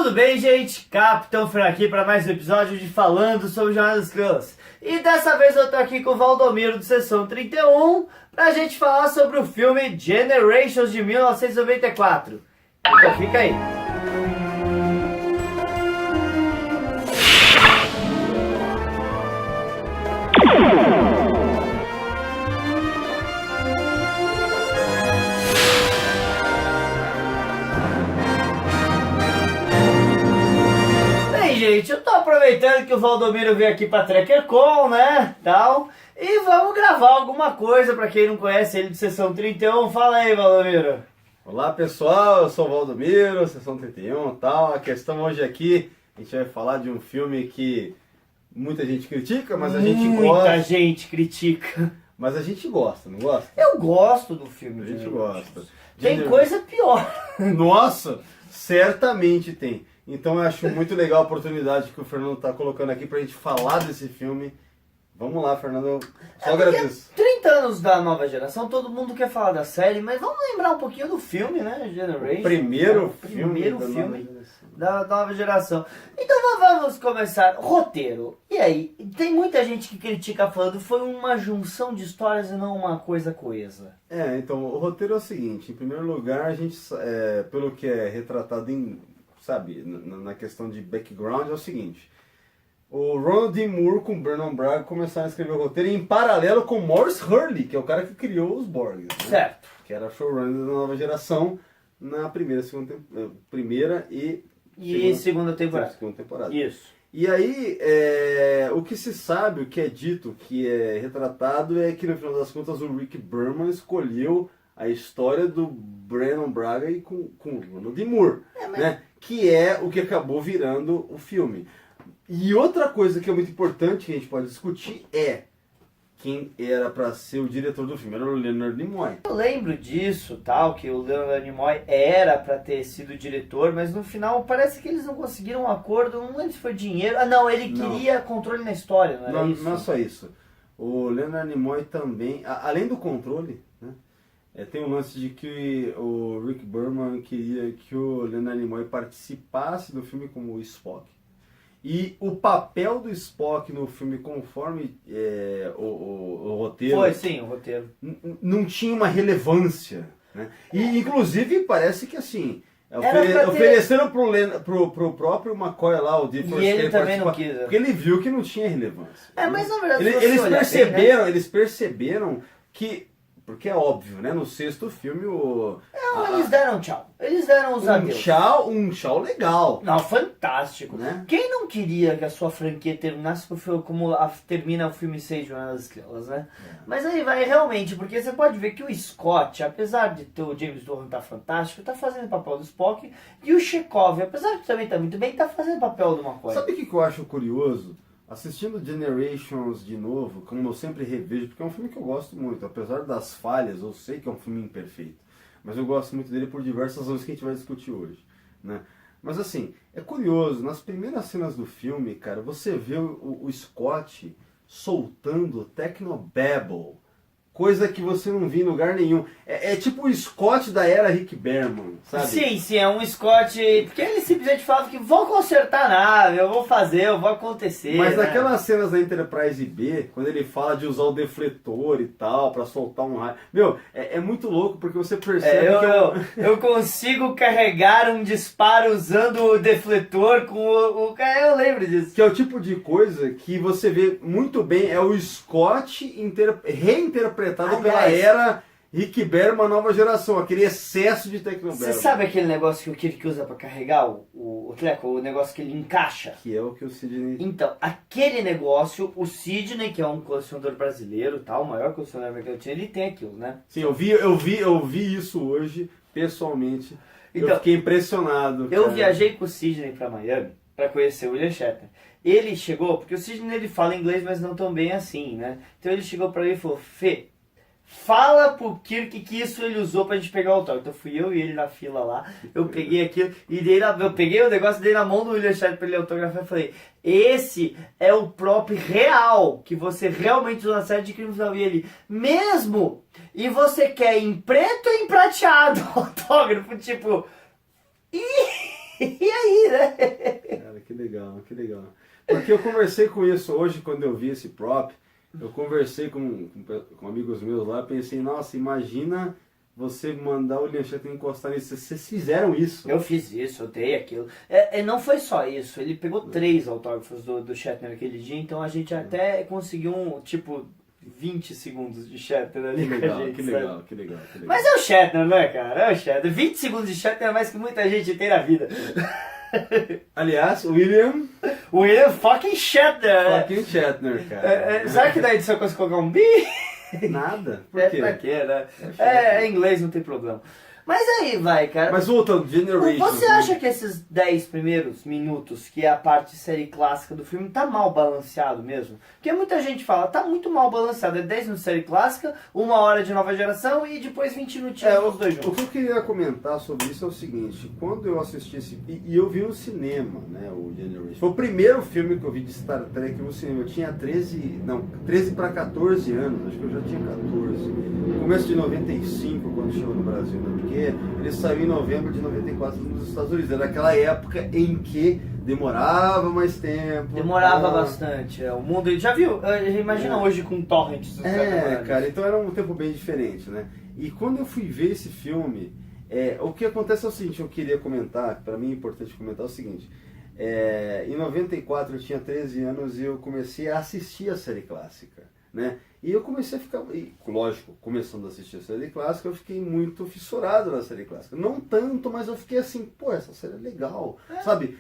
Tudo bem, gente? Capitão Fran aqui para mais um episódio de Falando sobre Jornada das Estrelas. E dessa vez eu tô aqui com o Valdomiro do Sessão 31 pra gente falar sobre o filme Generations de 1994. Então fica aí. Gente, eu tô aproveitando que o Valdomiro veio aqui pra TrekkerCon, né, tal, e vamos gravar alguma coisa pra quem não conhece ele de Sessão 31. Fala aí, Valdomiro. Olá pessoal, eu sou o Valdomiro, Sessão 31 e tal. A questão hoje aqui, a gente vai falar de um filme que muita gente critica, mas a gente gosta. Muita gente critica. Mas a gente gosta, não gosta? Eu gosto do filme. A gente gosta. Tem coisa pior. Nossa, certamente tem. Então eu acho muito legal a oportunidade que o Fernando está colocando aqui pra gente falar desse filme. Vamos lá, Fernando. Só agradeço. 30 anos da nova geração, todo mundo quer falar da série, mas vamos lembrar um pouquinho do filme, né? Generation. O primeiro filme da nova geração. Então vamos começar. Roteiro. E aí? Tem muita gente que critica falando que foi uma junção de histórias e não uma coisa coesa. Então o roteiro é o seguinte. Em primeiro lugar, a gente, pelo que é retratado na questão de background, é o seguinte. O Ronald D. Moore com o Brannon Braga começaram a escrever o roteiro em paralelo com Maurice Hurley, que é o cara que criou os Borgs, né? Certo. Que era showrunner da nova geração na primeira e segunda temporada. Isso. E aí, o que se sabe, o que é dito, que é retratado, é que no final das contas o Rick Berman escolheu a história do Brannon Braga e com o Ronald D. Moore, né? Que é o que acabou virando o filme. E outra coisa que é muito importante que a gente pode discutir é quem era para ser o diretor do filme. Era o Leonard Nimoy. Eu lembro disso, tal, que o Leonard Nimoy era para ter sido o diretor, mas no final parece que eles não conseguiram um acordo, não lembro se foi dinheiro. Ah não, ele queria controle na história, não era isso? Não é só isso. O Leonard Nimoy também, além do controle, né? Tem um lance de que o Rick Berman queria que o Leonard Nimoy participasse do filme como o Spock. E o papel do Spock no filme, conforme o roteiro... Foi, sim, o roteiro. Não tinha uma relevância, né? E, inclusive, parece que assim... Ofereceram pro próprio McCoy lá, o DeForest, e ele também não quis. Porque ele viu que não tinha relevância. Mas na verdade... Eles perceberam que... Porque é óbvio, né? No sexto filme eles deram tchau. Eles deram os adeus. Um tchau legal. Não, fantástico. Né? Quem não queria que a sua franquia terminasse como termina o filme 6 de Jornada das Estrelas, né? Mas aí vai realmente, porque você pode ver que o Scott, apesar de ter o James Doohan tá fantástico, tá fazendo o papel do Spock, e o Chekhov, apesar de também tá muito bem, tá fazendo o papel do McCoy. Sabe o que eu acho curioso? Assistindo Generations de novo, como eu sempre revejo, porque é um filme que eu gosto muito, apesar das falhas, eu sei que é um filme imperfeito, mas eu gosto muito dele por diversas razões que a gente vai discutir hoje, né? Mas assim, é curioso, nas primeiras cenas do filme, cara, você vê o Scott soltando Technobabble, coisa que você não vê em lugar nenhum. É tipo o Scott da era Rick Berman, sabe? Sim, é um Scott... Porque ele simplesmente falava que vou consertar a nave, eu vou acontecer. Mas né? naquelas cenas da Enterprise B, quando ele fala de usar o defletor e tal, pra soltar um raio... Meu, é muito louco porque você percebe que... Eu consigo carregar um disparo usando o defletor com o... Eu lembro disso. Que é o tipo de coisa que você vê muito bem, é o Scott reinterpretado pela era Rick Berman, nova geração, aquele excesso de tecnologia. Você sabe aquele negócio que o Kirk usa pra carregar o treco, o negócio que ele encaixa? Que é o que o Sidney... Então, aquele negócio, o Sidney, que é um colecionador brasileiro, tal, o maior colecionador mercantil, ele tem aquilo, né? Sim, eu vi isso hoje, pessoalmente. Então, eu fiquei impressionado. Eu viajei com o Sidney pra Miami pra conhecer o William Shatner. Ele chegou, porque o Sidney ele fala inglês, mas não tão bem assim, né? Então ele chegou pra mim e falou, Fê, fala pro Kirk que isso ele usou pra gente pegar o autógrafo. Então fui eu e ele na fila lá, eu peguei aquilo, e eu peguei o negócio, dei na mão do William Shatner pra ele autografar e falei, esse é o próprio real, que você realmente usou na série de crimes real. E ele, mesmo? E você quer em preto ou em prateado? Autógrafo, tipo... E aí, né? Cara, que legal, que legal. Porque eu conversei com isso hoje, quando eu vi esse prop, eu conversei com amigos meus lá, pensei, nossa, imagina você mandar o William Shatner encostar nisso. Vocês fizeram isso. Eu fiz isso, eu dei aquilo. Não foi só isso, ele pegou 3 autógrafos do Shatner naquele dia, então a gente até conseguiu 20 segundos de Shatner ali Que com a legal, gente, que sabe? legal, que legal, que legal. Mas é o Shatner, não é, cara? É o Shatner. 20 segundos de Shatner é mais que muita gente tem na vida. Aliás, William William fucking Shatner. fucking Shatner, cara. Será que na edição eu consigo colocar um bi? Nada. Por É quê? pra quê, né? Shatner. Em inglês não tem problema. Mas aí vai, cara. Mas voltando, Generation. Você acha que esses 10 primeiros minutos, que é a parte série clássica do filme, tá mal balanceado mesmo? Porque muita gente fala, tá muito mal balanceado. É 10 minutos de série clássica, 1 hora de nova geração e depois 20 minutinhos os dois O juntos. que eu queria comentar sobre isso é o seguinte, quando eu assisti esse... E eu vi no cinema, né, o Generation. Foi o primeiro filme que eu vi de Star Trek no cinema. Eu tinha 13 para 14 anos, acho que eu já tinha 14. Começo de 95, quando chegou no Brasil, né? Porque ele saiu em novembro de 94 nos Estados Unidos. Era aquela época em que demorava mais tempo. Demorava bastante. O mundo, já viu? Imagina hoje com torrents. Cara, então era um tempo bem diferente, né? E quando eu fui ver esse filme, o que acontece é o seguinte, eu queria comentar, para mim é importante comentar o seguinte, em 94 eu tinha 13 anos e eu comecei a assistir a série clássica, né? E eu comecei a ficar, lógico, começando a assistir a série clássica, eu fiquei muito fissurado na série clássica. Não tanto, mas eu fiquei assim, pô, essa série é legal, sabe?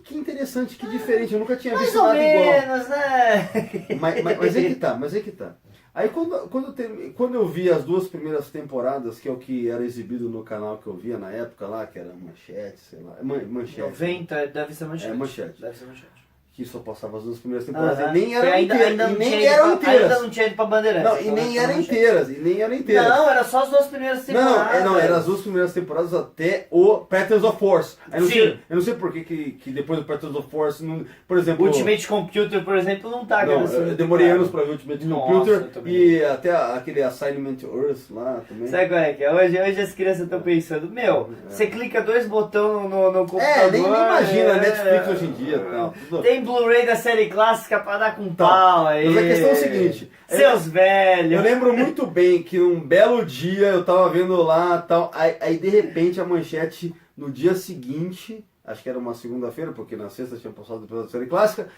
Que interessante, que diferente, eu nunca tinha visto nada igual. Mais ou menos, né? Mas é que tá. Aí quando eu vi as 2 primeiras temporadas, que é o que era exibido no canal que eu via na época lá, que era Manchete, sei lá, Manchete. 90, deve ser Manchete. Manchete. Deve ser Manchete. Que só passava as 2 primeiras temporadas e nem Ainda eram não nem tinha eram ido pra- Ainda inteiras. não tinha ido pra Bandeirantes. Não, e então nem era eram Manchete. inteiras. Não, era só as 2 primeiras temporadas. Não, eram as 2 primeiras temporadas até o Patterns of Force. Sim. Eu não sei por que depois do Patterns of Force, não, por exemplo... Ultimate Computer, por exemplo, não tá. Não, cara, eu demorei anos pra ver Ultimate Nossa, Computer eu também. e até aquele Assignment Earth lá também. Sabe qual é que é? Hoje as crianças estão pensando, você clica 2 botões no computador. Nem imagina a Netflix hoje em dia. Tal, tudo. Tem Blu-ray da série clássica pra dar com pau aí. Mas a questão é o seguinte... Seus velhos. Eu lembro muito bem que um belo dia eu tava vendo lá tal, aí de repente a Manchete no dia seguinte, acho que era uma segunda-feira, porque na sexta tinha passado pela série clássica,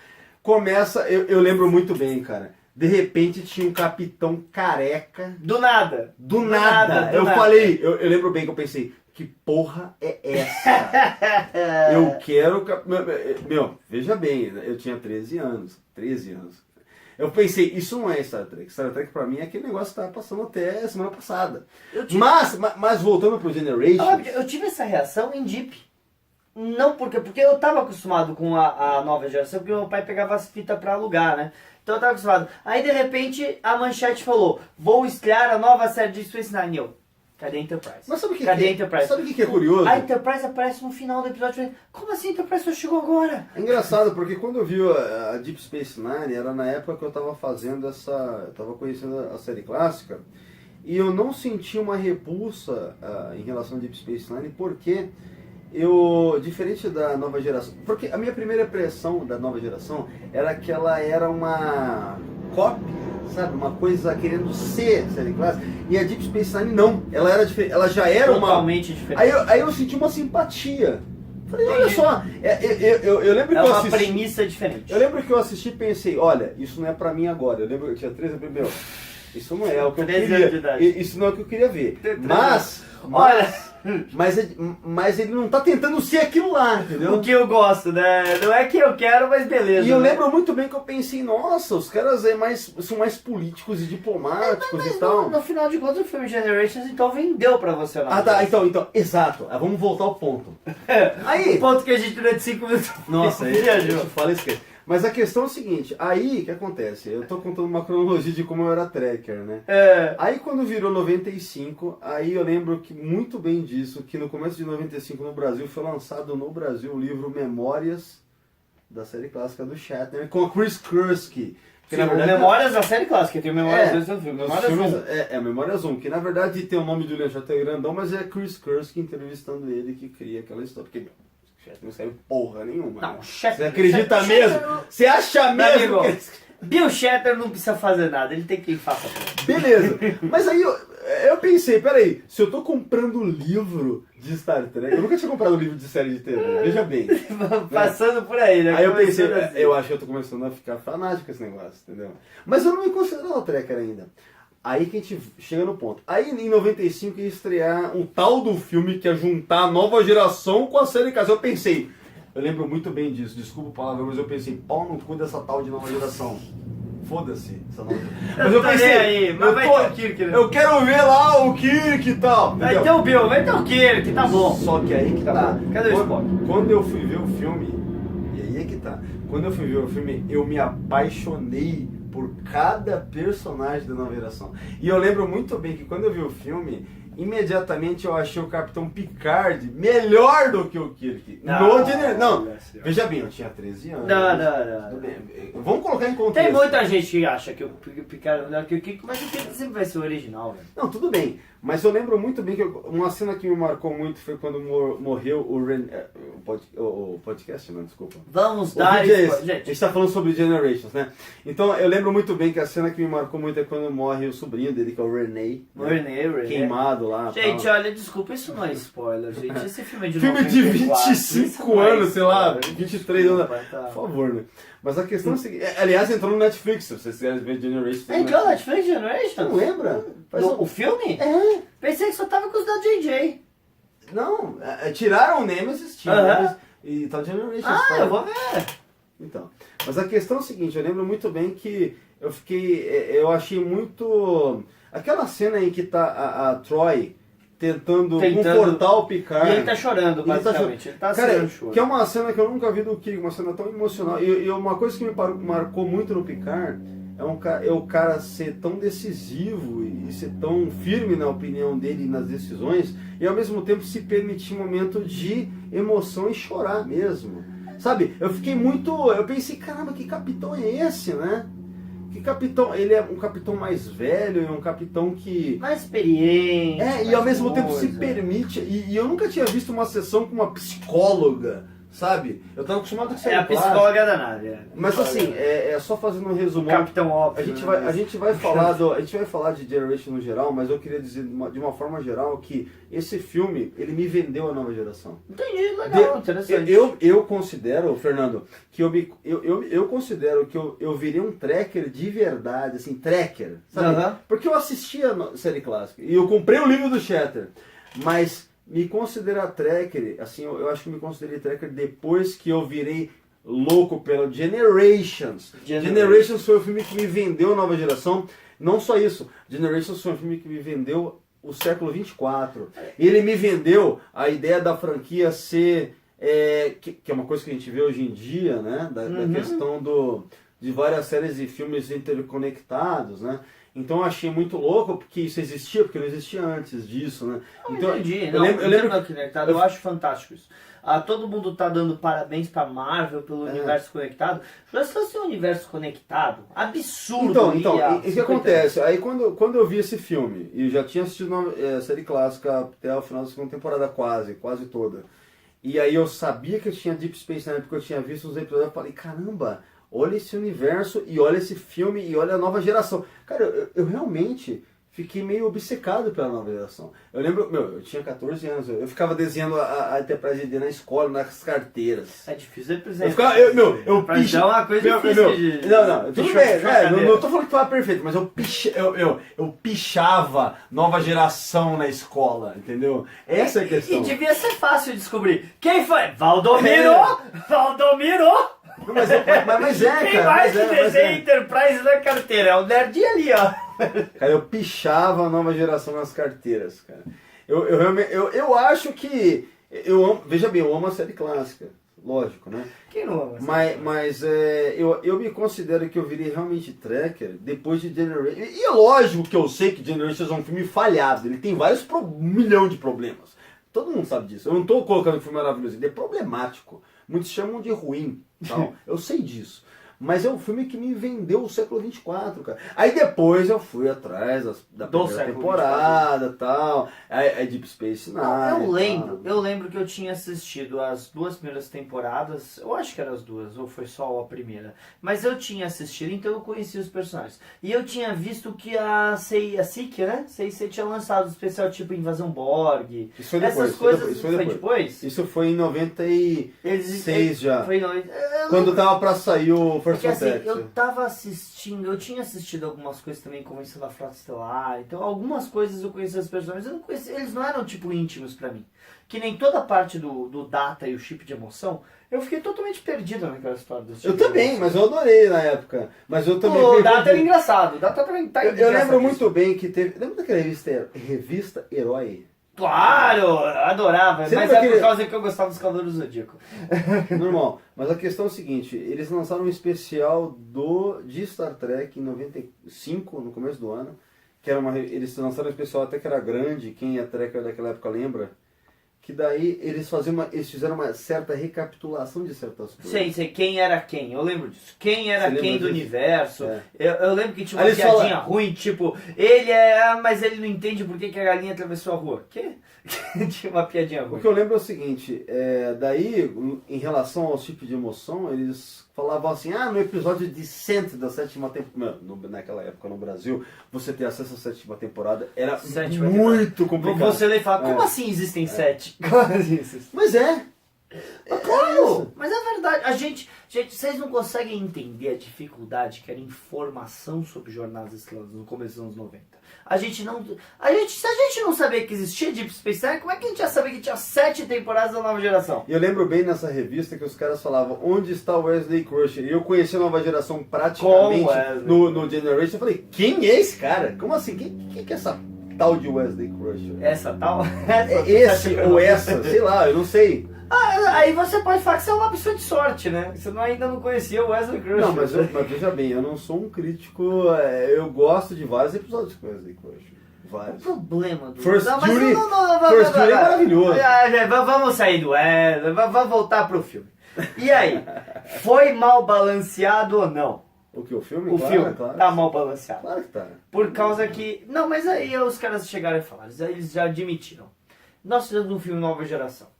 começa, eu lembro muito bem, cara, de repente tinha um capitão careca. Do nada. Do nada. Eu falei, eu lembro bem que eu pensei, que porra é essa? Eu quero... Meu, veja bem, eu tinha 13 anos. Eu pensei, isso não é Star Trek. Star Trek pra mim é aquele negócio que tava passando até semana passada. Mas voltando pro Generation... Eu tive essa reação em Deep. Não porque eu tava acostumado com a nova geração, porque meu pai pegava as fitas pra alugar, né? Então eu tava acostumado. Aí de repente a Manchete falou, vou estrear a nova série de Space Nine. Cadê a Enterprise? Mas sabe o que, Cadê a Enterprise? Sabe o que é curioso? A Enterprise aparece no final do episódio. Eu falei, como assim a Enterprise só chegou agora? É engraçado, porque quando eu vi a Deep Space Nine, era na época que eu tava fazendo eu tava conhecendo a série clássica, e eu não senti uma repulsa em relação a Deep Space Nine, porque diferente da nova geração, porque a minha primeira impressão da nova geração era que ela era uma cópia, sabe, uma coisa querendo ser série clássica, e a Deep Space Nine não, ela era diferente, ela já era totalmente diferente. Aí eu senti uma simpatia. Falei, olha só, eu lembro que eu assisti... É uma premissa diferente. Eu lembro que eu assisti e pensei, olha, isso não é pra mim agora. Eu lembro que eu tinha 13 anos, meu, isso não é o que eu 13 anos de queria. idade. Isso não é o que eu queria ver. Olha... Mas ele não tá tentando ser aquilo lá, entendeu? O que eu gosto, né? Não é que eu quero, mas beleza. E eu né? lembro muito bem que eu pensei, nossa, os caras são mais políticos e diplomáticos e tal. No final de contas, o filme Generations, então, vendeu pra você. Ah, tá, então, exato. Vamos voltar ao ponto. Aí, o ponto que a gente durante 5 minutos... Nossa, viajou. a gente fala isso. Mas a questão é o seguinte, aí o que acontece? Eu tô contando uma cronologia de como eu era tracker, né? Aí quando virou 95, aí eu lembro que muito bem disso, que no começo de 95 no Brasil foi lançado no Brasil o livro Memórias da série clássica do Shatner, com a Chris Kursky. Que, na verdade, Memórias da série clássica, tem o Memórias 2 do filme. Memórias 1. Memórias 1, que na verdade tem o nome do William Shatner grandão, mas é Chris Kursky entrevistando ele que cria aquela história. Porque Shatner não escreve porra nenhuma. Não, né? Shatner... Você acredita Shatner- mesmo? Você acha mesmo amigo, que... Bill Shatner não precisa fazer nada, ele tem que fazer. Beleza, mas aí eu pensei, peraí, se eu tô comprando livro de Star Trek, eu nunca tinha comprado um livro de série de TV, veja bem. Passando por aí, né? Aí eu pensei, Começando assim. eu acho que eu tô começando a ficar fanático com esse negócio, entendeu? Mas eu não me considerava Trekker ainda. Aí que a gente chega no ponto. Aí em 95 ia estrear um tal do filme que ia juntar a nova geração com a série casa. Eu pensei, eu lembro muito bem disso, desculpa o palavrão, mas eu pensei, pau no cu dessa tal de nova geração. Foda-se essa nova geração. Mas eu tô pensei, nem aí, mas vai ter o Kirk, né? eu quero ver lá o Kirk e tal. Vai entendeu? ter o Bill, vai ter o Kirk, tá bom. Só que aí que tá. Cadê o Spock? Quando eu fui ver o filme, e aí é que tá. Quando eu fui ver o filme, eu me apaixonei por cada personagem da nova geração. E eu lembro muito bem que quando eu vi o filme, imediatamente eu achei o Capitão Picard melhor do que o Kirk. Não, veja bem, eu tinha 13 anos. Não. Tudo bem. Vamos colocar em contexto. Tem muita gente que acha que o Picard é melhor que o Kirk, mas o Kirk sempre vai ser o original, velho. Não, tudo bem. Mas eu lembro muito bem que uma cena que me marcou muito foi quando morreu o podcast, não, desculpa. Vamos O dar vídeo é esse. spoiler. A gente está falando sobre Generations, né? Então eu lembro muito bem que a cena que me marcou muito é quando morre o sobrinho dele, que é o René. Né? René. Queimado lá. Gente, tal. olha, desculpa, isso não é spoiler, gente. Esse filme é de Filme de 94, isso 25 não é anos, sei lá, spoiler. 23 anos. Desculpa, tá. Por favor, né? Mas a questão é a seguinte. Aliás, entrou no Netflix, se vocês quiserem ver Generations. Entrou na Netflix Generation? Não lembra? O filme? É. Pensei que só tava com os da JJ. Não, tiraram o Nemesis, tinha o Aham. Nemesis, e tá Generations. Ah, tá? eu vou ver. Então, mas a questão é a seguinte, eu lembro muito bem que eu achei muito... Aquela cena em que tá a Troy tentando confortar o Picard. E ele tá chorando, Ele tá basicamente. Ele tá Cara, sendo choro. que é uma cena que eu nunca vi do Kirk, uma cena tão emocional. E uma coisa que me marcou muito no Picard é o cara ser tão decisivo e ser tão firme na opinião dele e nas decisões, e ao mesmo tempo se permitir um momento de emoção e chorar mesmo. Sabe, eu pensei, caramba, que capitão é esse, né? Que capitão, ele é um capitão mais velho, é um capitão que... Mais experiente. e ao mais mesmo tempo se coisa. permite, e eu nunca tinha visto uma sessão com uma psicóloga, sabe? Eu tava acostumado com isso. É a psicóloga da nave. Mas assim, só fazendo um resumo. Capitão óbvio. A gente vai falar de Generation no geral, mas eu queria dizer de uma forma geral que esse filme, ele me vendeu a nova geração. Entendi, legal, interessante. Eu considero, Fernando, que eu considero que eu virei um trekker de verdade, assim, trekker, sabe? Aham. Porque eu assistia a série clássica e eu comprei o livro do Shatner, mas me considerar trekker, assim, eu acho que me considerei trekker depois que eu virei louco pela Generations. Generations foi o filme que me vendeu a nova geração. Não só isso, Generations foi um filme que me vendeu o século 24. Ele me vendeu a ideia da franquia ser, que é uma coisa que a gente vê hoje em dia, né? Da questão de várias séries e filmes interconectados, né? Então eu achei muito louco porque isso existia, porque não existia antes disso, né? Então, Entendi. eu lembro Eu acho fantástico isso. Todo mundo tá dando parabéns pra Marvel pelo universo conectado. Já se fosse um universo conectado, absurdo. Então, o que acontece? Aí quando eu vi esse filme, e já tinha assistido a série clássica até o final da segunda temporada quase toda. E aí eu sabia que eu tinha Deep Space Nine, porque eu tinha visto os episódios, eu falei, caramba, olha esse universo, e olha esse filme, e olha a nova geração. Cara, eu realmente fiquei meio obcecado pela nova geração. Eu lembro, eu tinha 14 anos, eu ficava desenhando a Enterprise D na escola, nas carteiras. É difícil representar. Eu pichava uma coisa difícil de... Não, tudo bem, não tô falando que tava perfeito, mas eu pichava nova geração na escola, entendeu? Essa é a questão. E devia ser fácil de descobrir. Quem foi? Valdomiro! Valdomiro! Não, mas é, Quem cara. mais que desenha Enterprise na carteira? É o nerdinho ali, ó. Cara, eu pichava a nova geração nas carteiras, cara. Eu realmente, eu acho que, veja bem, eu amo a série clássica, lógico, né? Quem não ama? Mas eu me considero que eu virei realmente trekker depois de Generation. E é lógico que eu sei que Generation é um filme falhado, ele tem um milhão de problemas. Todo mundo sabe disso. Eu não estou colocando que o filme maravilhoso, ele é problemático. Muitos chamam de ruim, tal. Eu sei disso. Mas é um filme que me vendeu o século XXIV, cara. Aí depois eu fui atrás da Do primeira século temporada e tal. Aí Deep Space Nine. Eu lembro que eu tinha assistido as 2 primeiras temporadas, eu acho que eram as 2, ou foi só a primeira. Mas eu tinha assistido, então eu conhecia os personagens. E eu tinha visto que a SIC, né? CIC tinha lançado um especial tipo Invasão Borg. Isso foi depois. Essas coisas Isso foi depois. Isso foi em 96 já. Foi Quando tava pra sair o First Porque assim, Contact. eu tava assistindo, eu tinha assistido algumas coisas também, Convenção da Frota Estelar, então algumas coisas eu conhecia os personagens, eu não conhecia, eles não eram tipo íntimos pra mim. Que nem toda a parte do Data e o chip de emoção, eu fiquei totalmente perdido naquela história do chip. Eu também, mas eu adorei na época. Mas eu também. O Data era engraçado, o Data também tá Eu lembro muito bem que teve. Lembra daquela revista Herói? Claro, adorava, Você mas lembra por causa que eu gostava dos Cavaleiros do Zodíaco. Normal. Mas a questão é o seguinte, eles lançaram um especial de Star Trek em 95, no começo do ano, que era eles lançaram um especial até que era grande, quem é trekker daquela época lembra, que daí eles fizeram uma certa recapitulação de certas coisas. Sei, quem era quem, eu lembro disso. Quem era quem do universo. É. Eu lembro que tinha uma piadinha ruim, tipo, mas ele não entende por que a galinha atravessou a rua. Quê? Tinha uma piadinha ruim. O que eu lembro é o seguinte, daí, em relação ao tipo de emoção, eles falavam assim, no episódio de 100 da 7ª temporada, naquela época no Brasil, você ter acesso à 7ª temporada era muito complicado. Você lê e fala, como assim existem 7? Mas Claro, mas é verdade. A gente, vocês não conseguem entender a dificuldade que era informação sobre jornadas estelares no começo dos anos 90. Se a gente não sabia que existia Deep Space Nine, como é que a gente ia saber que tinha 7 temporadas da nova geração? E eu lembro bem nessa revista que os caras falavam, onde está o Wesley Crusher? E eu conheci a nova geração praticamente no Generation. Eu falei, quem é esse cara? Como assim? Quem que é essa tal de Wesley Crusher? Essa tal? Esse ou essa, sei lá, eu não sei. Aí você pode falar que você é uma pessoa de sorte, né? Você ainda não conhecia o Wesley Crusher. Não, mas veja bem, eu não sou um crítico, eu gosto de vários episódios com Wesley Crusher. Vários. O problema do... First Duty é maravilhoso. Vamos sair do Wesley, vamos voltar pro filme. E aí, foi mal balanceado ou não? O que, o filme? O filme claro. tá mal balanceado. Claro que tá. Por causa que... Não, mas aí os caras chegaram e falaram, eles já admitiram. Nós fizemos um filme nova geração.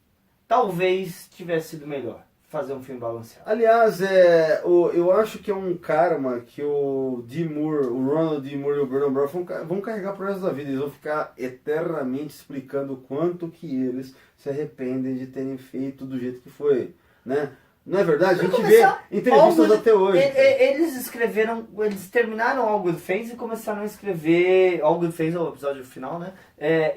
Talvez tivesse sido melhor fazer um filme balanceado. Aliás, eu acho que é um karma que o Ronald D. Moore e o Brandon Brown vão carregar pro resto da vida. Eles vão ficar eternamente explicando o quanto que eles se arrependem de terem feito do jeito que foi, né? Não é verdade? A gente vê entrevistas até hoje. Eles terminaram All Good Things e começaram a escrever... All Good Things é o episódio final, né?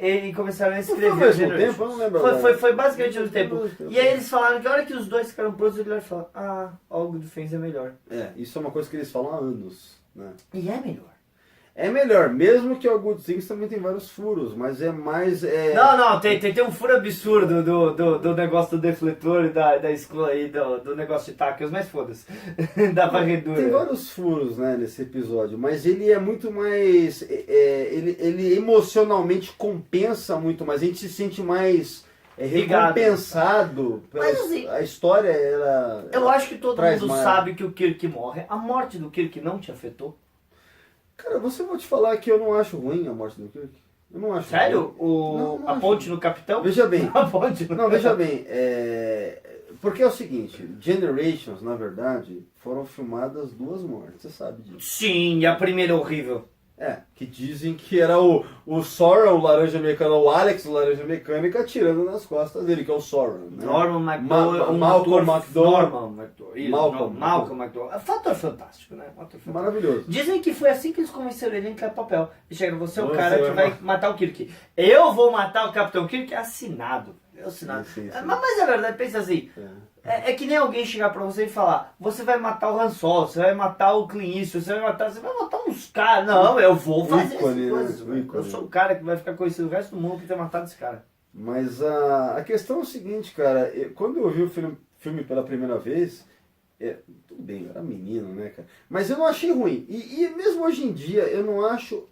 E começaram a escrever... Não foi ao mesmo tempo? Eu não lembro. Foi basicamente no tempo. E aí eles falaram que a hora que os dois ficaram prontos, eles falaram, All Good Things é melhor. Isso é uma coisa que eles falam há anos, né? E é melhor. É melhor, mesmo que o Good Things também tem vários furos, mas é mais... Não, tem um furo absurdo do negócio do defletor e da escola aí, do negócio de táquios, mas foda-se, da varredura. Tem vários furos, né, nesse episódio, mas ele é muito mais... ele emocionalmente compensa muito mais, a gente se sente mais... recompensado pela a história, ela... Eu acho que todo mundo mais. sabe que o Kirk morre. A morte do Kirk não te afetou? Cara, vou te falar que eu não acho ruim a morte do Kirk. Eu não acho Sério? ruim. A ponte no Capitão? Veja bem. A ponte no Não, veja bem. Porque é o seguinte, Generations, na verdade, foram filmadas 2 mortes, você sabe disso. Sim, e a primeira é horrível. Que dizem que era o Sora, o Laranja Mecânica, o Alex, o Laranja Mecânica, atirando nas costas dele, que é o Sora. Né? Norman McDowell, Malcolm McDowell. Malcolm McDowell. Fator fantástico, né? Maravilhoso. Dizem que foi assim que eles convenceram ele a entrar no papel. E chegaram, você é o cara que vai matar o Kirk. Eu vou matar o Capitão Kirk, assinado. Assinado. Sim. Mas é verdade, pensa assim. É que nem alguém chegar pra você e falar, você vai matar o Han Solo, você vai matar o Clint Eastwood, você vai matar uns caras. Não, eu vou fazer essas coisas. Eu sou o cara que vai ficar conhecido o resto do mundo por ter matado esse cara. Mas a questão é o seguinte, cara, quando eu vi o filme pela primeira vez, tudo bem, eu era menino, né, cara? Mas eu não achei ruim. E mesmo hoje em dia, eu não acho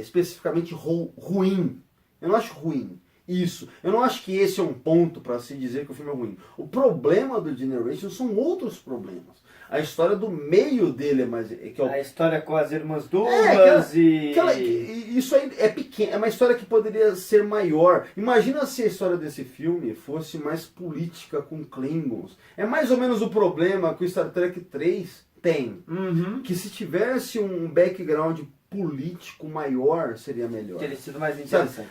especificamente ruim. Eu não acho ruim. isso. Eu não acho que esse é um ponto para se dizer que o filme é ruim. O problema do Generation são outros problemas. A história do meio dele é mais... Que é o... A história com as irmãs Douglas isso aí é pequeno, é uma história que poderia ser maior. Imagina se a história desse filme fosse mais política com Klingons. É mais ou menos o problema que o Star Trek 3 tem. Uhum. Que se tivesse um background político maior, seria melhor. Teria sido mais interessante.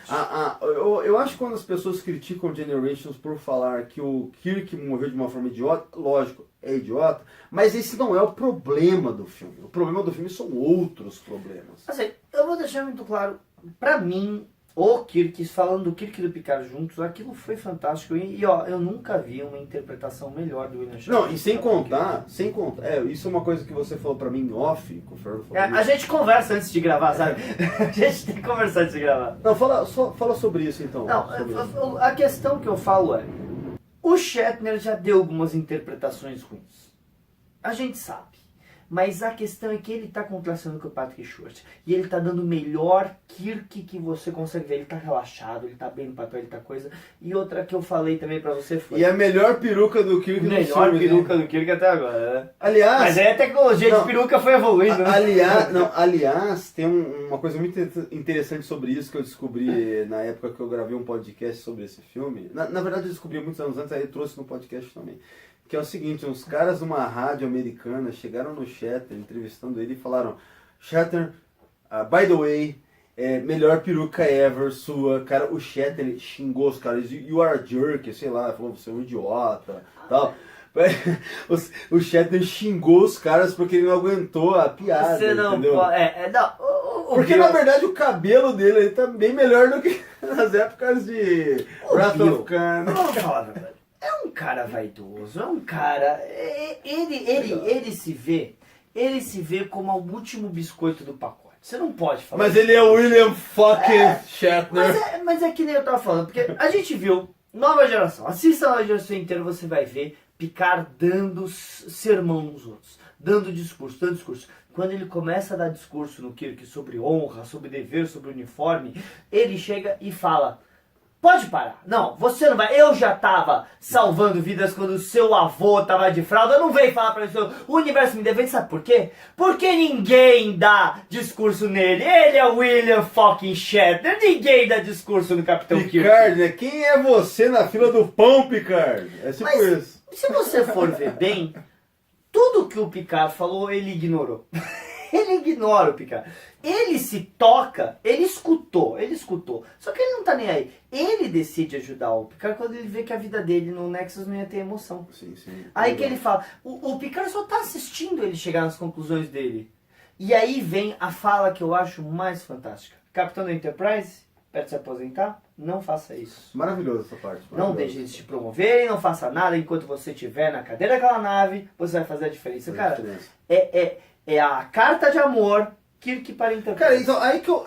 Eu acho que quando as pessoas criticam Generations por falar que o Kirk morreu de uma forma idiota, lógico, é idiota, mas esse não é o problema do filme. O problema do filme são outros problemas. Assim, eu vou deixar muito claro, pra mim, o Kirk, falando do Kirk e do Picard juntos, aquilo foi fantástico. E ó, eu nunca vi uma interpretação melhor do William Shatner. Não, e sem contar, isso é uma coisa que você falou pra mim em off, que o Fernando falou. A gente conversa antes de gravar, sabe? A gente tem que conversar antes de gravar. Não, fala sobre isso então. Não, a questão que eu falo é, o Shatner já deu algumas interpretações ruins. A gente sabe. Mas a questão é que ele está contrastando com o Patrick Stewart. E ele está dando o melhor Kirk que você consegue ver. Ele está relaxado, ele está bem no papel, ele está coisa. E outra que eu falei também pra você foi... E a melhor peruca do Kirk do filme. Melhor peruca do Kirk até agora, né? Aliás... Mas aí a tecnologia de peruca foi evoluindo, né? Aliás, tem uma coisa muito interessante sobre isso que eu descobri na época que eu gravei um podcast sobre esse filme. Na verdade eu descobri muitos anos antes, aí eu trouxe no podcast também. Que é o seguinte, uns caras de uma rádio americana chegaram no Shatner, entrevistando ele e falaram: Shatner, by the way, melhor peruca ever sua. Cara, o Shatner xingou os caras, you are a jerk, sei lá, falou, você é um idiota, tal. O Shatner xingou os caras porque ele não aguentou a piada, Você não entendeu? Porque na verdade o cabelo dele ele tá bem melhor do que nas épocas de Wrath of Khan. Vamos falar a verdade. É um cara vaidoso, é um cara... Ele se vê como o último biscoito do pacote. Você não pode falar. Mas ele é o William fucking Shatner. Mas é que nem eu tava falando, porque a gente viu nova geração. Assista a nova geração inteira, você vai ver Picard dando sermão nos outros. Dando discurso. Quando ele começa a dar discurso no Kirk sobre honra, sobre dever, sobre uniforme, ele chega e fala... Pode parar. Não, você não vai. Eu já tava salvando vidas quando o seu avô tava de fralda. Eu não veio falar pra você. O universo me defende, sabe por quê? Porque ninguém dá discurso nele. Ele é o William fucking Shatner. Ninguém dá discurso no Capitão Kirk. Picard, né? Quem é você na fila do pão, Picard? É tipo isso. Se você for ver bem, tudo que o Picard falou, ele ignorou. Ele ignora o Picard. Ele se toca, ele escutou. Só que ele não tá nem aí. Ele decide ajudar o Picard quando ele vê que a vida dele no Nexus não ia ter emoção. Sim. Aí que ele fala, o Picard só tá assistindo ele chegar nas conclusões dele. E aí vem a fala que eu acho mais fantástica. Capitão da Enterprise, perto de se aposentar, não faça isso. Maravilhoso essa parte. Não deixe eles te promoverem, não faça nada enquanto você estiver na cadeira daquela nave, você vai fazer a diferença. Cara, é a carta de amor Kirk para Enterprise. Cara, então,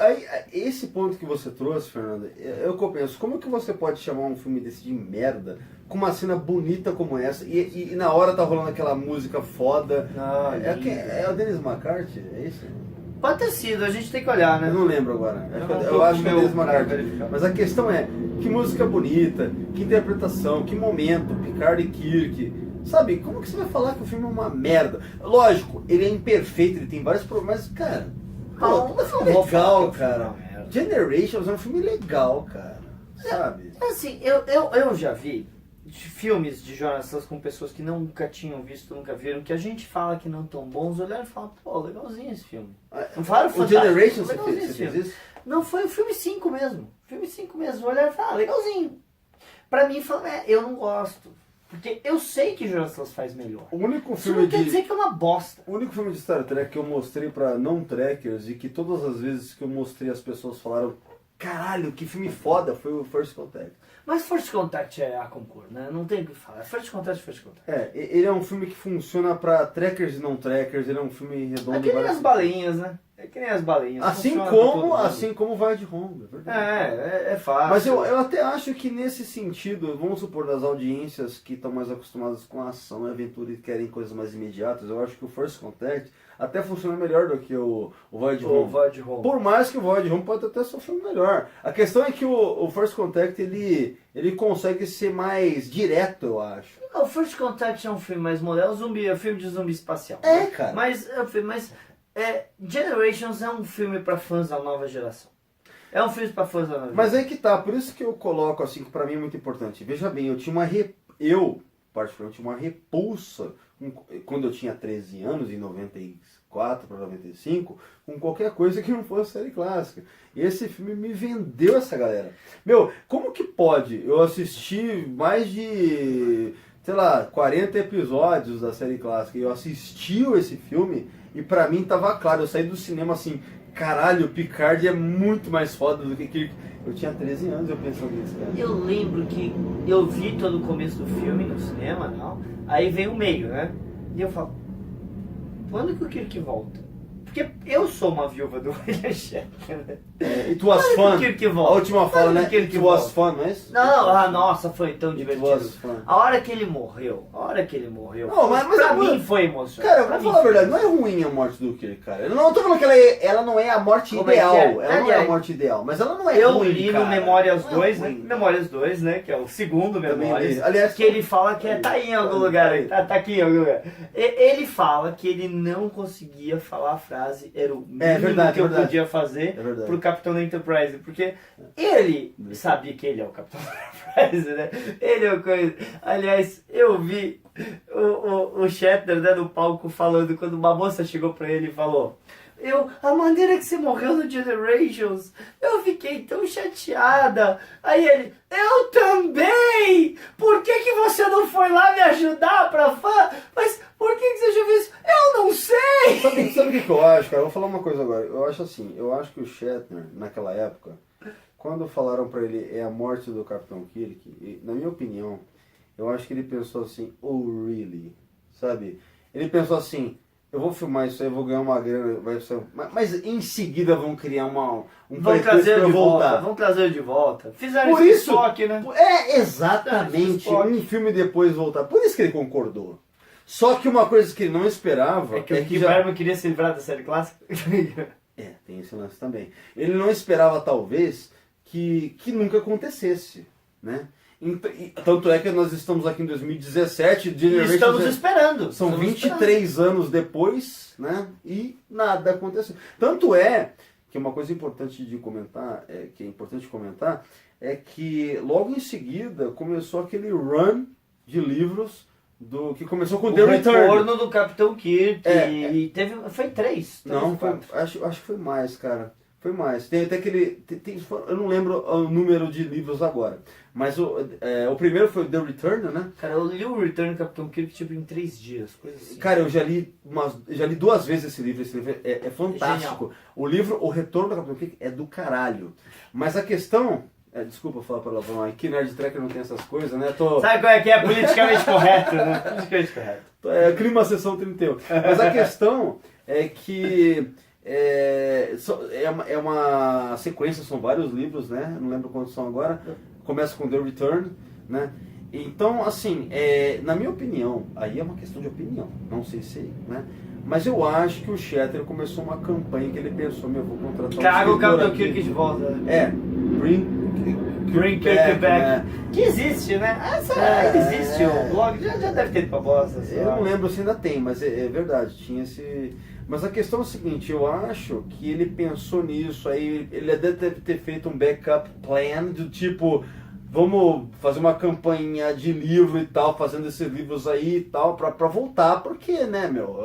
esse ponto que você trouxe, Fernanda, é o que eu penso. Como que você pode chamar um filme desse de merda com uma cena bonita como essa e na hora tá rolando aquela música foda? É o Dennis McCarthy? É isso? Pode ter sido, a gente tem que olhar, né? Eu não lembro agora. Eu acho que é o Dennis McCarthy. Mas a questão é, que música bonita, que interpretação, que momento, Picard e Kirk... Sabe, como que você vai falar que o filme é uma merda? Lógico, ele é imperfeito, ele tem vários problemas, mas, cara... é um filme legal, cara. Generations é um filme legal, cara. Sabe? Assim, eu já vi filmes de jornalistas com pessoas que nunca tinham visto, nunca viram, que a gente fala que não tão bons, olharam e falam, pô, legalzinho esse filme. Não falaram o Generations você fez isso? Não, foi o filme 5 mesmo. Filme 5 mesmo. Olharam e falaram, legalzinho. Pra mim, falaram, eu não gosto. Porque eu sei que Jornalistas faz melhor. O único Isso filme não quer dizer que é uma bosta. O único filme de Star Trek que eu mostrei pra não-trekkers e que todas as vezes que eu mostrei as pessoas falaram caralho, que filme foda, foi o First Contact. Mas First Contact é a concurso, né? Não tem o que falar. First Contact. Ele é um filme que funciona pra trekkers e não-trekkers, ele é um filme redondo. Aquele das baleinhas, né? É que nem as balinhas. Assim funciona pra todo mundo. como vai de home, é verdade. É fácil. Mas eu até acho que nesse sentido, vamos supor, das audiências que estão mais acostumadas com ação e aventura e querem coisas mais imediatas, eu acho que o First Contact até funciona melhor do que o Voyage O Home. Voyage Home. Por mais que o Voyage Home pode até sofrer melhor. A questão é que o First Contact, ele consegue ser mais direto, eu acho. O First Contact é um filme mais moderno, é um filme de zumbi espacial. É, né? cara. Mas Generations é um filme pra fãs da nova geração. É um filme pra fãs da nova Mas geração. aí que tá, por isso que eu coloco assim, que pra mim é muito importante. Veja bem, eu particularmente tinha uma repulsa quando eu tinha 13 anos, em 94 para 95, com qualquer coisa que não fosse série clássica. E esse filme me vendeu essa galera. Meu, como que pode eu assistir mais de, sei lá, 40 episódios da série clássica e eu assisti esse filme e pra mim tava claro, eu saí do cinema assim, caralho, o Picard é muito mais foda do que Kirk. Eu tinha 13 anos eu pensando nisso, cara. Eu lembro que eu vi todo o começo do filme no cinema, não. Aí vem o meio, né? E eu falo, quando que o Kirk volta? Porque eu sou uma viúva do William Shatner, né? It was Quando fun. que o Kirk A volta? última fala, Quando né? que o Kirk It was volta? fun, não é isso? Não, nossa, foi tão It divertido. was fun. A hora que ele morreu, Não, mas pra é mim muito- foi emocionante. Cara, Pra vou mim falar a foi verdade, não é ruim a morte do Kirk, cara. Eu não tô falando que ela não é a morte Como é que ideal. é? Ela não é a Aliás, morte ideal, mas ela não é Eu ruim, li cara. no Memórias Não é 2, né? ruim. Memórias 2, né? Que é o segundo Também Memórias. li. Aliás, que ele fala que tá aí em algum lugar aí. aí. Tá aqui em algum lugar. Ele fala que ele não conseguia falar a frase, era o mínimo verdade, que eu verdade. podia fazer É verdade. pro Capitão Enterprise. Porque ele sabia que ele é o Capitão Enterprise, né? Ele é o coisa. Aliás, eu vi o Shatner, né, no palco falando quando uma moça chegou pra ele e falou: a maneira que você morreu no Generations, eu fiquei tão chateada. Aí ele, eu também! Por que você não foi lá me ajudar pra fã? Mas por que você já fez isso? Eu não sei! Sabe o que eu acho, cara? Eu vou falar uma coisa agora. Eu acho assim, eu acho que o Shatner, naquela época, quando falaram pra ele é a morte do Capitão Kirk, na minha opinião, eu acho que ele pensou assim, oh really? Sabe? Ele pensou assim, eu vou filmar isso aí, vou ganhar uma grana, vai ser... mas em seguida vão criar um Vamos pretexto trazer pra de eu volta. Vamos trazer de volta. Fizeram Por esse isso, Spock, né? exatamente, Spock. um filme depois voltar. Por isso que ele concordou. Só que uma coisa que ele não esperava É que o Rick já... Berman queria se livrar da série clássica. Tem esse lance também. Ele não esperava, talvez, que nunca acontecesse, né? Tanto é que nós estamos aqui em 2017, E Generations estamos esperando. são Estamos 23 anos depois, né? E nada aconteceu. Tanto é que uma coisa importante de comentar, é que logo em seguida começou aquele run de livros que começou com O The Return. retorno do Capitão Kirk. É, E teve. Foi 3. Não, acho que foi mais, cara. Foi mais. Tem até aquele. Eu não lembro o número de livros agora. Mas o primeiro foi The Return, né? Cara, eu li o Return do Capitão Kirk tipo em 3 dias, coisa assim. Cara, eu já li 2 vezes esse livro. Esse livro é fantástico. Genial. O livro, O Retorno do Capitão Kirk, é do caralho. Mas a questão. Desculpa falar palavrão aí, que Nerd Tracker não tem essas coisas, né? Sabe qual é que é politicamente correto, né? Politicamente correto. Clima sessão 31. Mas a questão é que é uma sequência, são vários livros, né? Não lembro quantos são agora. Começa com The Return, né? Então, assim, na minha opinião, aí é uma questão de opinião, não sei se, né? Mas eu acho que o Shatner começou uma campanha que ele pensou, vou contratar Caga o escritor Capitão aqui. Kirk de volta. Bring Kirk back. né? Que existe, né? Existe o blog, já deve ter ido pra bosta. sei Eu lá. não lembro se ainda tem, mas é verdade, tinha esse... Mas a questão é o seguinte, eu acho que ele pensou nisso, aí ele deve ter feito um backup plan do tipo, vamos fazer uma campanha de livro e tal, fazendo esses livros aí e tal, pra voltar, porque, né, meu,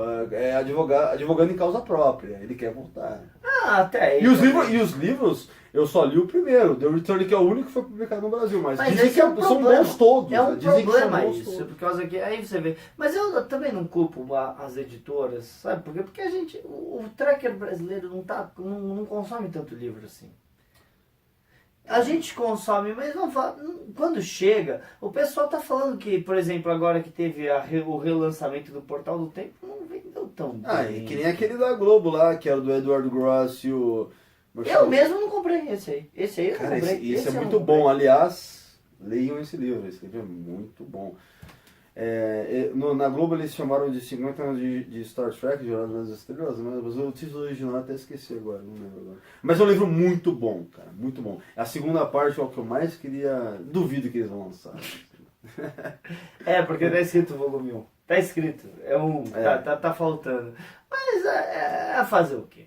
advogando em causa própria, ele quer voltar. Até aí. E os livros, eu só li o primeiro, The Return, que é o único que foi publicado no Brasil, mas Mas dizem esse que é um são problema. bons todos. É um né? Dizem que são problema bons isso, todos. por causa que aí você vê. Mas eu também não culpo as editoras, sabe por quê? Porque a gente, o tracker brasileiro não consome tanto livro assim. A gente consome, mas não fala, quando chega, o pessoal tá falando que, por exemplo, agora que teve o relançamento do Portal do Tempo, não vendeu tão Ah, bem. e que nem aquele da Globo lá, que era do Eduardo Gross e o... Eu mesmo não comprei esse aí. Esse aí eu não Cara, comprei. esse é eu muito não comprei. bom. Aliás, leiam esse livro. Esse livro é muito bom. Na Globo eles chamaram de 50 anos de Star Trek, Jornada nas Estrelas, mas o título original eu até esqueci agora, não lembro agora. Mas é um livro muito bom, cara, muito bom. A segunda parte é o que eu mais queria, duvido que eles vão lançar. Porque tá escrito volume 1. Tá escrito. Tá faltando. Mas é fazer o quê?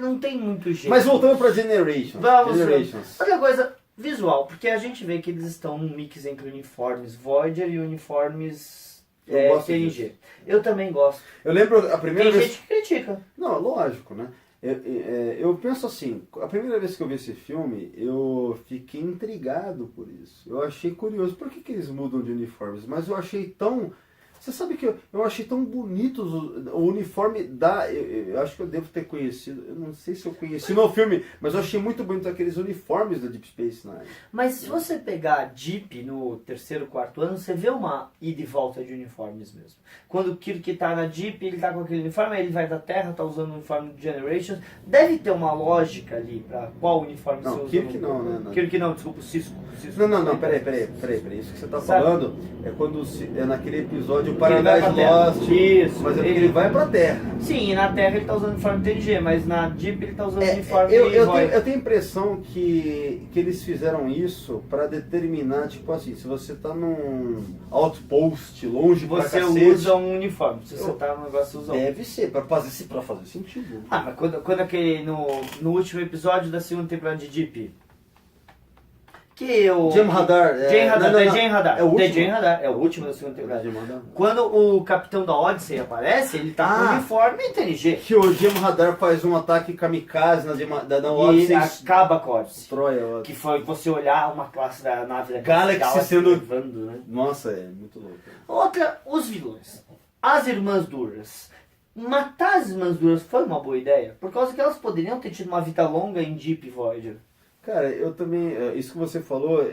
Não tem muito jeito. Mas voltando pra Generations. Outra coisa, visual, porque a gente vê que eles estão num mix entre uniformes Voyager e uniformes TNG. Eu também gosto. Eu lembro a primeira Tem vez... gente que critica. Não, lógico, né? Eu penso assim, a primeira vez que eu vi esse filme, eu fiquei intrigado por isso. Eu achei curioso, por que eles mudam de uniformes? Mas eu achei tão... Você sabe que eu achei tão bonitos o uniforme da... Eu acho que eu devo ter conhecido, eu não sei se eu conheci no filme, mas eu achei muito bonito aqueles uniformes da Deep Space Nine. Mas se você pegar a Deep no terceiro, quarto ano, você vê uma ida e volta de uniformes mesmo. Quando o Kirk tá na Deep, ele tá com aquele uniforme, aí ele vai da Terra, tá usando o uniforme do Generations. Deve ter uma lógica ali pra qual uniforme Não, você usa. Kirk não, né? Kirk não, desculpa, o Cisco. Não, peraí. Isso que você tá Sabe? falando é quando é naquele episódio Que ele vai Paradise pra Terra. Lost. Isso. Mas é porque ele vai pra Terra. Sim, e na Terra ele tá usando o uniforme TNG, mas na Deep ele tá usando o É, uniforme eu tenho a impressão que eles fizeram isso pra determinar, tipo assim, se você tá num outpost longe pra Você cacete, usa um uniforme. Se você tá no negócio, você usa um. deve ser, pra fazer sentido. Mas quando aquele, no último episódio da segunda temporada de Deep, que o... Jem'Hadar. Jem'Hadar. É o último? Jem'Hadar, é o último da segunda temporada. Jem'Hadar. Quando o capitão da Odyssey aparece, ele tá com uniforme TNG. Que o Jem'Hadar faz um ataque kamikaze na E Odyssey. acaba com a Odyssey. Destrói a Odyssey. Que foi você olhar uma classe da nave da Galaxy sendo... levando, né? Nossa, é muito louco. Outra, os vilões. As Irmãs Duras. Matar as Irmãs Duras foi uma boa ideia, por causa que elas poderiam ter tido uma vida longa em Deep Voyager. Cara, eu também, isso que você falou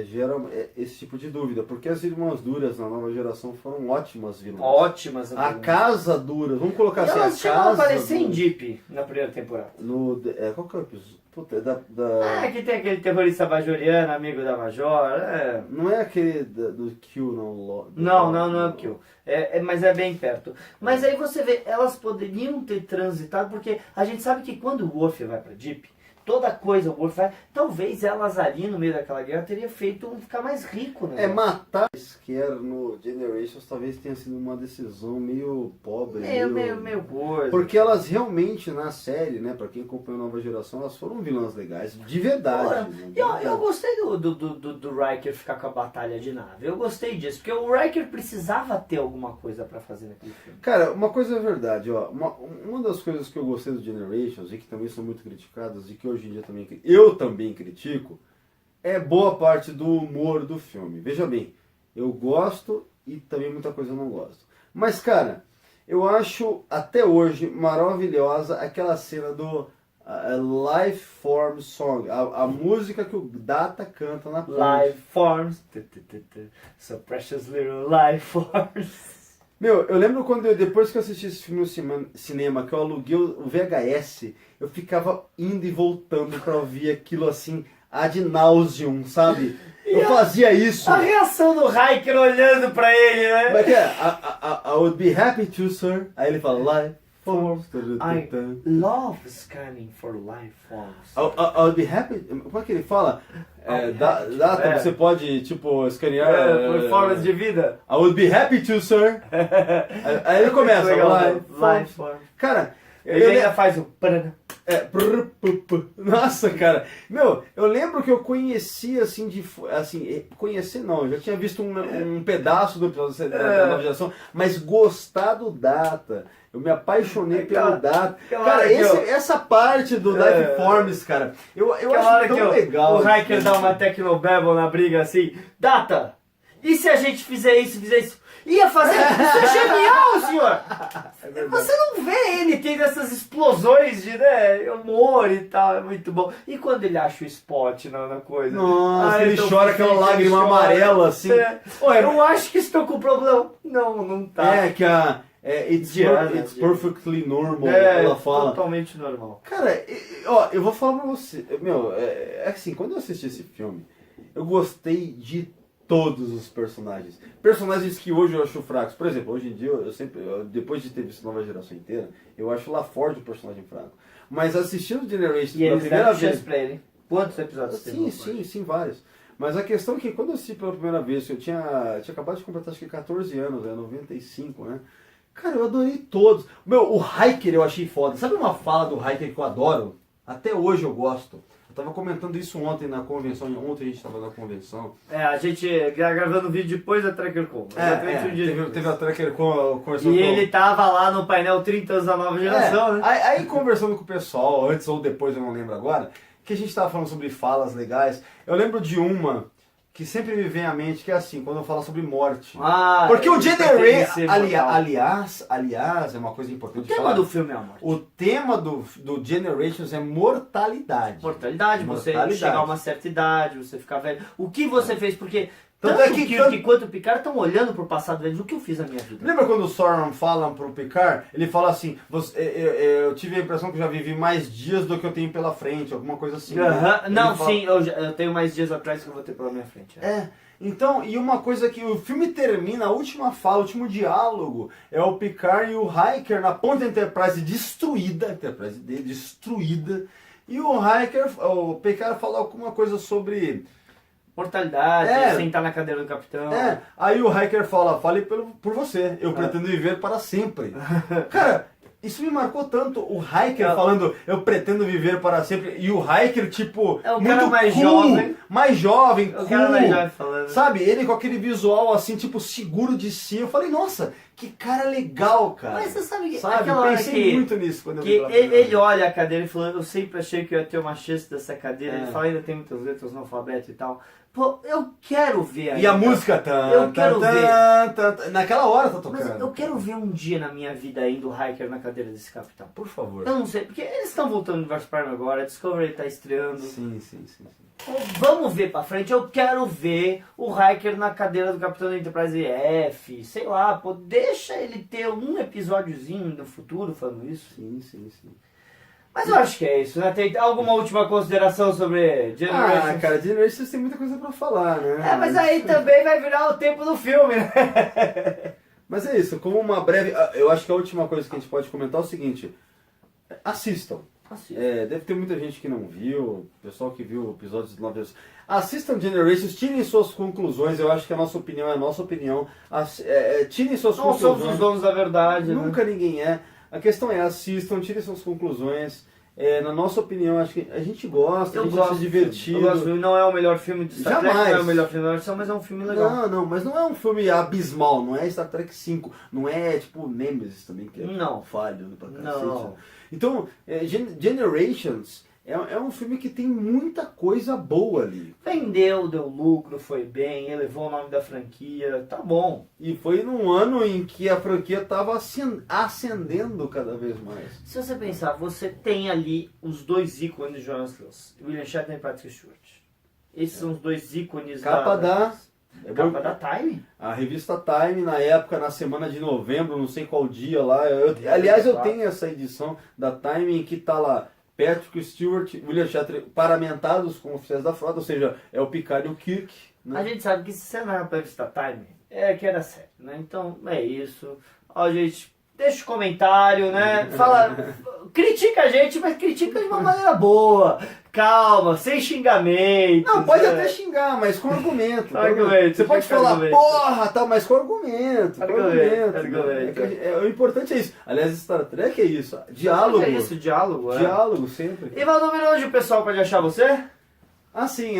gera esse tipo de dúvida, porque as Irmãs Duras na nova geração foram ótimas vilãs. Ótimas. A Casa Dura, vamos colocar E assim, elas a chegam a Casa aparecer em Dura. Deep na primeira temporada. Qual que é o episódio? Puta, Que tem aquele terrorista bajoriano, amigo da Major. Não é aquele do Kill, não? Não é o Kill. Mas é bem perto. Mas aí você vê, elas poderiam ter transitado, porque a gente sabe que quando o Worf vai pra Deep, toda coisa o Worf vai... Talvez elas ali no meio daquela guerra teria feito ficar mais rico, né? Matar Scare no Generations talvez tenha sido uma decisão meio pobre. Meio coisa. Porque elas realmente na série, né, pra quem acompanhou a nova geração, elas foram vilãs legais, de verdade. Né? Eu gostei do Riker ficar com a batalha de nave. Eu gostei disso, porque o Riker precisava ter alguma coisa pra fazer naquele filme. Cara, uma coisa é verdade, ó. Uma das coisas que eu gostei do Generations, e que também são muito criticadas, e que hoje em dia eu também critico, é boa parte do humor do filme. Veja bem, eu gosto e também muita coisa eu não gosto. Mas, cara, eu acho até hoje maravilhosa aquela cena do Life Form Song, a música que o Data canta na ponte. Life Forms, so precious little life forms. Meu, eu lembro quando depois que eu assisti esse filme no cinema, que eu aluguei o VHS, eu ficava indo e voltando pra ouvir aquilo assim, ad nauseum, sabe? Eu fazia isso. A reação do Riker olhando pra ele, né? Como é que é? I would be happy to, sir. Aí ele fala, life forms. I love scanning for life forms. I would be happy... Como é que ele fala? Data, você pode, tipo, escanear... Por formas de vida. I would be happy to, sir. Aí ele começa, life forms. Cara... Ele ainda faz o... Nossa, cara. Meu, eu lembro que eu conhecia assim, conhecer não, eu já tinha visto um pedaço do episódio da nova geração, mas gostar do Data, eu me apaixonei pelo Data. Cara, essa parte do Life Forms, cara, eu acho tão legal. O Riker dá uma Tecnobabble na briga assim, Data, e se a gente fizer isso, Ia fazer. Isso é genial, senhor! Você não vê ele tendo essas explosões de humor e tal, é muito bom. E quando ele acha o spot na coisa? Nossa, ele chora aquela lágrima amarela assim. Eu acho que estou com problema. Não tá. Diana, it's perfectly normal, É, ela fala. totalmente normal. Cara, ó, eu vou falar pra você, meu, assim, quando eu assisti esse filme, eu gostei de todos os personagens. Personagens que hoje eu acho fracos. Por exemplo, hoje em dia, depois de ter visto Nova Geração inteira, eu acho o LaForge um personagem fraco. Mas assistindo Generations E pela eles primeira deram chance vez... pra ele. Quantos episódios tem? Sim, vários. Mas a questão é que quando eu assisti pela primeira vez, eu tinha acabado de completar acho que 14 anos, 95, né? Cara, eu adorei todos. Meu, o Hiker eu achei foda. Sabe uma fala do Hiker que eu adoro? Até hoje eu gosto. Eu tava comentando isso ontem na convenção. Ontem a gente tava na convenção. A gente gravando o vídeo depois da TrackerCon. Teve a Tracker conversando E ele tava lá no painel 30 anos da nova geração, né? Aí conversando com o pessoal, antes ou depois, eu não lembro agora, que a gente tava falando sobre falas legais. Eu lembro de uma que sempre me vem à mente, que é assim, quando eu falo sobre morte. Porque o Generation, aliás, é uma coisa importante de falar. O tema do filme é a morte. O tema do Generations é mortalidade. Mortalidade, você chegar a uma certa idade, você ficar velho. O que você fez? Porque tanto é que Kirk quanto o Picard estão olhando pro passado deles. O que eu fiz na minha vida? Lembra quando o Sauron fala pro Picard? Ele fala assim, eu tive a impressão que eu já vivi mais dias do que eu tenho pela frente, alguma coisa assim. Né? Não, sim, eu tenho mais dias atrás que eu vou ter pela minha frente. Então, e uma coisa que o filme termina, a última fala, o último diálogo, é o Picard e o Riker na ponte da Enterprise destruída, a Enterprise dele destruída, e o Picard fala alguma coisa sobre... mortalidade, sentar na cadeira do capitão. Aí o Hiker fala, fale por você, eu pretendo viver para sempre. Cara, isso me marcou tanto, o Hiker falando, eu pretendo viver para sempre, e o Hiker, tipo, o muito cara mais cool, jovem. mais jovem, O cara mais jovem falando. Sabe, ele com aquele visual assim, tipo, seguro de si. Eu falei, nossa, que cara legal, cara. Mas você sabe que pensei muito nisso quando eu vi pela ele olha a cadeira e falou, eu sempre achei que eu ia ter uma chance dessa cadeira. Ele fala, ainda tem muitas letras no alfabeto e tal. Pô, eu quero ver ainda. E a música eu quero ver. Naquela hora tá tocando. Mas eu quero ver um dia na minha vida ainda o Hiker na cadeira desse capitão. Por favor. Eu não sei, porque eles estão voltando no Universo Prime agora, a Discovery tá estreando. Sim. Vamos ver pra frente, eu quero ver o Hiker na cadeira do Capitão da Enterprise F, sei lá, pô, deixa ele ter um episódiozinho no futuro falando isso. Sim. Mas eu acho que é isso, né? Tem alguma última consideração sobre Generations? Cara, Generations tem muita coisa pra falar, né? Mas aí também vai virar o tempo do filme, né? Mas é isso, como uma breve... Eu acho que a última coisa que a gente pode comentar é o seguinte, assistam. Deve ter muita gente que não viu, pessoal que viu episódios de 9 vezes. Assistam Generations, tirem suas conclusões, eu acho que a nossa opinião é a nossa opinião. Tirem suas conclusões. Não somos os donos da verdade. Nunca ninguém é. A questão é, assistam, tirem suas conclusões. Na nossa opinião, acho que a gente gosta, a gente acha divertido. Eu gosto, não é o melhor filme de Star Trek, não é o melhor filme da versão, mas é um filme legal. Não, mas não é um filme abismal, não é Star Trek 5, não é tipo Nemesis também, que é falho pra cacete. Não. Então, Generations é um filme que tem muita coisa boa ali. Vendeu, deu lucro, foi bem, elevou o nome da franquia, tá bom. E foi num ano em que a franquia estava ascendendo cada vez mais. Se você pensar, você tem ali os dois ícones de Jonas Lewis, William Shatner e Patrick Stewart. Esses são os dois ícones capa da Time. A revista Time, na época, na semana de novembro, não sei qual dia lá. Aliás, eu tenho essa edição da Time em que tá lá Patrick Stewart, William Shatner paramentados com oficiais da frota, ou seja, é o Picard e o Kirk. Né? A gente sabe que se você não era pra revista Time, que era sério, né? Então, é isso. Ó, gente, deixa o comentário, né? Fala, critica a gente, mas critica de uma maneira boa. Calma, sem xingamento. Não, pode até xingar, mas com argumento. Você pode falar, argumento. Porra, tal, mas com argumento. Argumento. O importante é isso. Aliás, Star Trek é isso. Diálogo. É isso, diálogo. Diálogo, sempre. E Valdomiro, onde o pessoal pode achar você? Assim,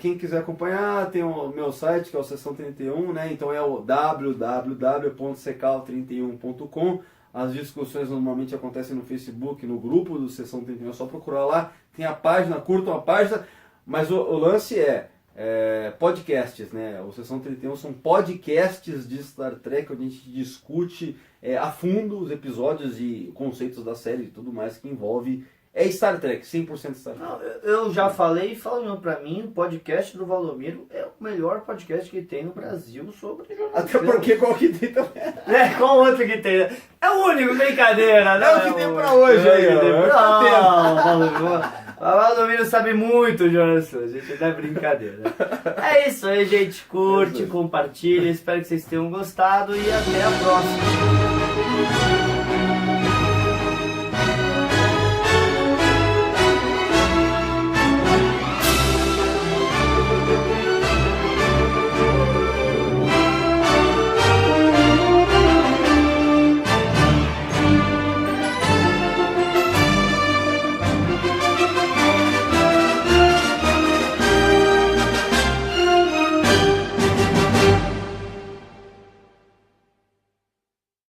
quem quiser acompanhar, tem o meu site, que é o Sessão 31, né? Então é o www.secal31.com. As discussões normalmente acontecem no Facebook, no grupo do Sessão 31, é só procurar lá. Tem a página, curtam a página, mas o lance é podcasts, né? O Sessão 31 são podcasts de Star Trek, onde a gente discute a fundo os episódios e conceitos da série e tudo mais que envolve É Star Trek, 100% Star Trek. Não, eu já falei e falo não, pra mim o podcast do Valdomiro é o melhor podcast que tem no Brasil sobre jornalismo. Até porque qual que tem também. Qual outro que tem? É o único, brincadeira, não É o que tem pra hoje aí, ó. Não, o Valdomiro sabe muito, Jonas Souza, gente, não é brincadeira. É isso aí, gente, curte, compartilha, espero que vocês tenham gostado e até a próxima.